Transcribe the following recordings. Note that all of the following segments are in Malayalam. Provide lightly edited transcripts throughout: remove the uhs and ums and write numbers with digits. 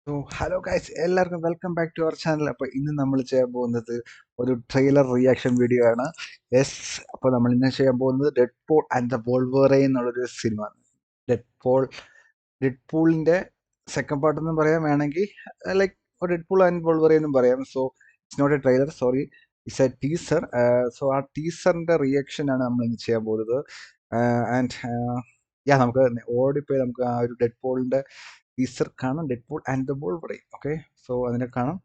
ഹലോ ഗൈസ്, എല്ലാവർക്കും welcome back to our channel. അപ്പോൾ ഇന്ന് നമ്മൾ ചെയ്യാൻ പോകുന്നത് ഒരു ട്രെയിലർ റിയാക്ഷൻ വീഡിയോ ആണ്. യെസ്, അപ്പോൾ നമ്മൾ ഇന്ന് ചെയ്യാൻ പോകുന്നത് Deadpool and the Wolverine എന്നുള്ളൊരു സിനിമ. ഡെഡ് പോൾ ഡെഡ് പൂളിൻ്റെ സെക്കൻഡ് പാർട്ട് എന്നും പറയാം, വേണമെങ്കിൽ like Deadpool and Wolverine എന്നും പറയാം. So it's not a trailer, sorry, it's a teaser. So ആ ടീസറിൻ്റെ റിയാക്ഷൻ ആണ് നമ്മൾ ഇന്ന് ചെയ്യാൻ പോകുന്നത്. ആൻഡ് നമുക്ക് ഓടിപ്പോയി നമുക്ക് ആ ഒരു ഡെഡ് പോളിൻ്റെ ടീസർ കാണാം. Dead pool and the Wolverine. Okay, so അതിനെ കാണാം.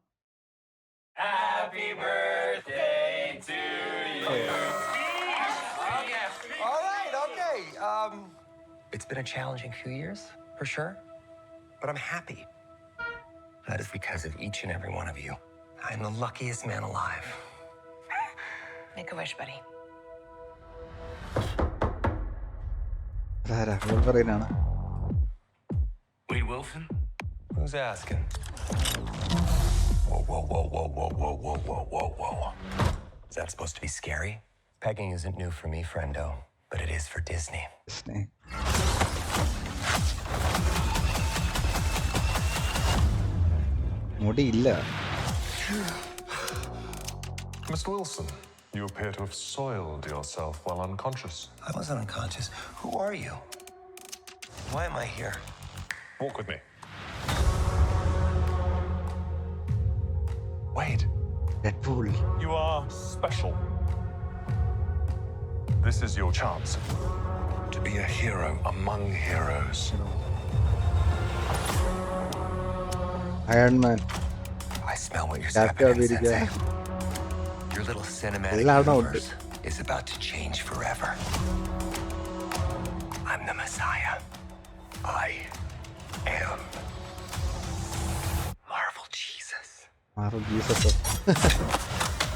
Happy birthday to you. All right, okay. It's been a challenging few years, for sure, but I'm happy. That is because of each and every one of you. I'm the luckiest man alive. Make a wish, buddy. അതാരാ? വോൾവറൈൻ ആണ്. Wade Wilson? Who's asking? Whoa, whoa, whoa, whoa, whoa, whoa, whoa, whoa, whoa, whoa. Is that supposed to be scary? Pegging isn't new for me, friendo, but it is for Disney. Disney. മുടിയില്ല. Mr. Wilson, you appear to have soiled yourself while unconscious. I wasn't unconscious. Who are you? Why am I here? Walk with me. Wade, dead pool. you are special. This is your chance to be a hero among heroes. Iron man. I smell what you're Captain stepping in, America. Sensei. Your little cinematic Loud out. universe is about to change forever. I'm the Messiah. I am Marvel Jesus. Marvel Jesus.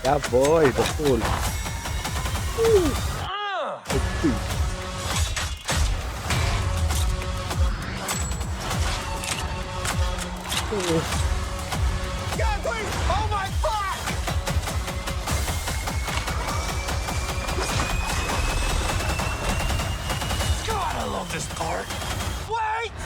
Yeah, boy, dead pool. God, please! Oh my fuck! God, I love this part. Wait!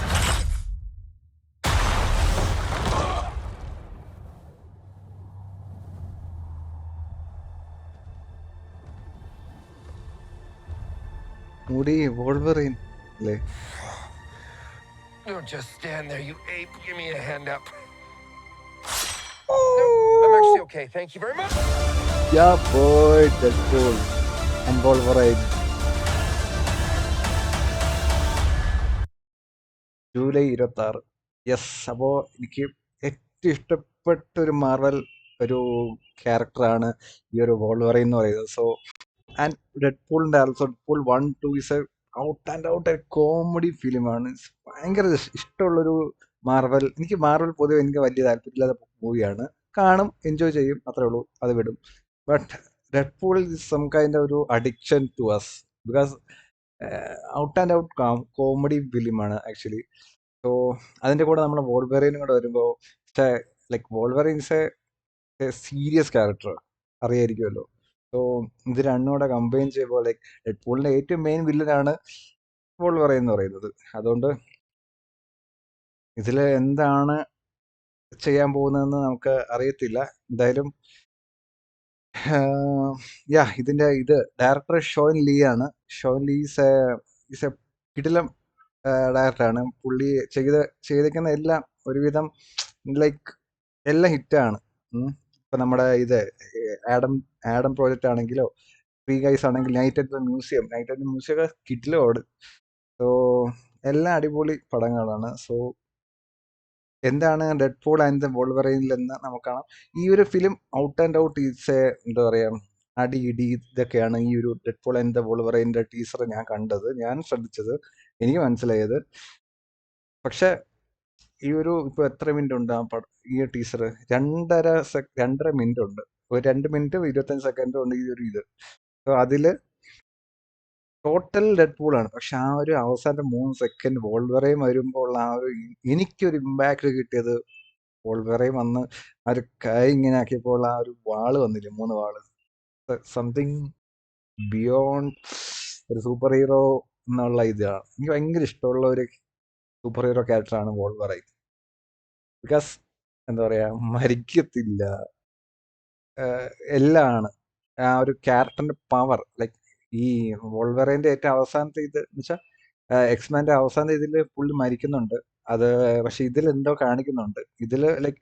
മുടി വോൾവറൈൻ അല്ലേ? Don't just stand there, you ape. Give me a hand up. No, I'm actually okay. Thank you very much. Yeah, boy, dead pool and Wolverine. July 26. Yes, അപ്പോൾ എനിക്ക് ഏറ്റവും ഇഷ്ടപ്പെട്ട ഒരു മാർവൽ ഒരു ക്യാരക്ടറാണ് ഈ ഒരു വോൾവറൈൻ എന്ന് പറയുന്നത്. സോ ആൻഡ് ഡെഡ് പൂളിൻ്റെ also Deadpool 1, 2 is a out and out a comedy ഫിലിമാണ്. ഭയങ്കര ഇഷ്ടമുള്ളൊരു മാർവൽ. എനിക്ക് മാർവൽ പൊതുവെ എനിക്ക് വലിയ താല്പര്യമില്ലാത്ത മൂവിയാണ്. കാണും, എൻജോയ് ചെയ്യും, അത്രേ ഉള്ളൂ, അത് വിടും. But Deadpool is some kind ഒരു addiction to us because out and out comedy ഫിലിമാണ് ആക്ച്വലി. സോ അതിൻ്റെ കൂടെ നമ്മൾ വോൾവറൈനും കൂടെ വരുമ്പോൾ like Wolverine is a serious character, അറിയായിരിക്കുമല്ലോ. സോ ഇത് രണ്ടും കൂടെ കമ്പൈൻ ചെയ്യുമ്പോൾ ലൈക്ക് ഡെഡ് പൂളിൻ്റെ ഏറ്റവും മെയിൻ വില്ലനാണ് വോൾവറൈൻ എന്ന് പറയുന്നത്. അതുകൊണ്ട് ഇതിൽ എന്താണ് ചെയ്യാൻ പോകുന്നതെന്ന് നമുക്ക് അറിയത്തില്ല. എന്തായാലും ഇതിൻ്റെ ഡയറക്ടർ ഷോൻ ലീ ആണ്. ഷോൻ ലീ ഈസ് എ കിടിലം ഡയറക്ടറാണ്. പുള്ളി ചെയ്തേക്കുന്ന എല്ലാം ഒരുവിധം ലൈക്ക് എല്ലാം ഹിറ്റാണ്. ഇപ്പം നമ്മുടെ ആഡം പ്രോജക്റ്റ് ആണെങ്കിലോ, ഫ്രീ ഗൈസ് ആണെങ്കിൽ, നൈറ്റ് അറ്റ് ദ മ്യൂസിയം ഒക്കെ കിടിലോട്. സോ എല്ലാം അടിപൊളി പടങ്ങളാണ്. സോ എന്താണ് ഡെഡ് പൂൾ ആൻഡ് ദ വോൾവറൈനിലെന്ന് നമുക്ക് കാണാം. ഈ ഒരു film out and out is എന്താ പറയുക, അടി ഇടി ഇതൊക്കെയാണ് ഈ ഒരു ഡെഡ് പൂൾ ആൻഡ് ദ വോൾവറൈൻ്റെ ടീസർ ഞാൻ കണ്ടത്, ഞാൻ ശ്രദ്ധിച്ചത്, എനിക്ക് മനസ്സിലായത്. പക്ഷെ ഈ ഒരു ഇപ്പോൾ എത്ര മിനിറ്റ് ഉണ്ട് ആ പടം, ഈ ടീസർ 2.5 മിനിറ്റ് ഉണ്ട്. ഒരു 2 മിനിറ്റ് 25 സെക്കൻഡ് ഉണ്ട് ഈ ഒരു ഇത്. സോ അതിൽ ടോട്ടൽ ഡെഡ് പൂളാണ്. പക്ഷെ ആ ഒരു അവസാനത്തെ 3 സെക്കൻഡ് വോൾവറൈൻ വരുമ്പോൾ ആ ഒരു എനിക്കൊരു ഇമ്പാക്ട് കിട്ടിയത്, വോൾവറൈൻ വന്ന് ആ ഒരു കൈ ഇങ്ങനെ ആക്കിയപ്പോൾ ആ ഒരു വാള് വന്നില്ലേ, 3 വാള്, സംതിങ് ബിയോണ്ട് ഒരു സൂപ്പർ ഹീറോ എന്നുള്ള ഇതാണ്. എനിക്ക് ഭയങ്കര ഇഷ്ടമുള്ള ഒരു സൂപ്പർ ഹീറോ ക്യാരക്ടറാണ് വോൾവറൈൻ. ബിക്കോസ് എന്താ പറയാ, മരിക്കത്തില്ല. എല്ലാം ആണ് ആ ഒരു ക്യാരക്ടറിന്റെ പവർ. ലൈക്ക് ഈ വോൾവറൈന്റെ ഏറ്റവും അവസാനത്തെ ഇത് എന്ന് വെച്ചാൽ എക്സ്മാന്റെ അവസാനത്തെ ഇതില് പുള്ളി മരിക്കുന്നുണ്ട്. അത് പക്ഷെ ഇതിൽ എന്തോ കാണിക്കുന്നുണ്ട്. ഇതില് ലൈക്ക്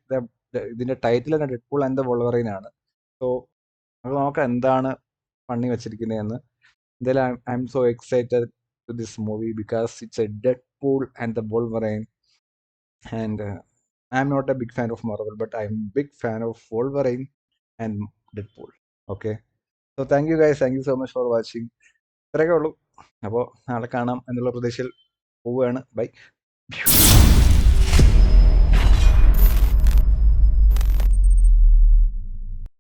ഇതിന്റെ ടൈറ്റിൽ തന്നെ ഡെഡ്പൂൾ ആൻഡ് ദ വോൾവറൈൻ ആണ്. സോ നമുക്ക് നോക്കാം എന്താണ് പണി വെച്ചിരിക്കുന്നതെന്ന്. എന്തായാലും I am so excited to this movie because it's a Deadpool and the Wolverine. And I'm not a big fan of Marvel, but I'm a big fan of Wolverine and Deadpool. Okay. So thank you guys. Thank you so much for watching. ഇത്രയൊക്കെ ഉള്ളൂ. അപ്പോൾ നാളെ കാണാം എന്നുള്ള പ്രതീക്ഷയിൽ പോവുകയാണ്. ബൈ.